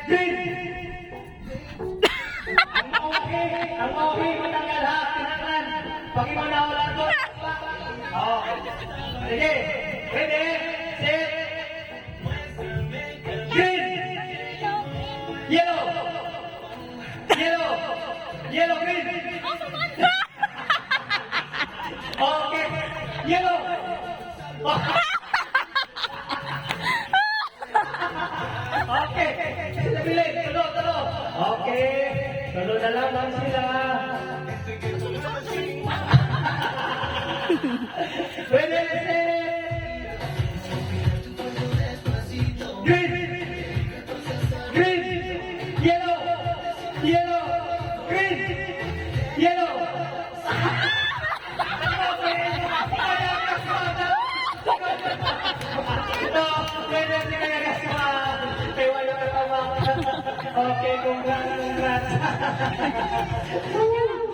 Green! Ang okay, matanggal ha, tinangan. Pag imanawala to, okay. Sige, ready, set, green! Yellow! Yellow! Yellow, green! Okay, yellow! Okay, sila bilhin, tulo. Okay, tulo na lang sila. Ready, set! Green! Green! Yellow! Yellow! Green! Yellow! Okay, congrats.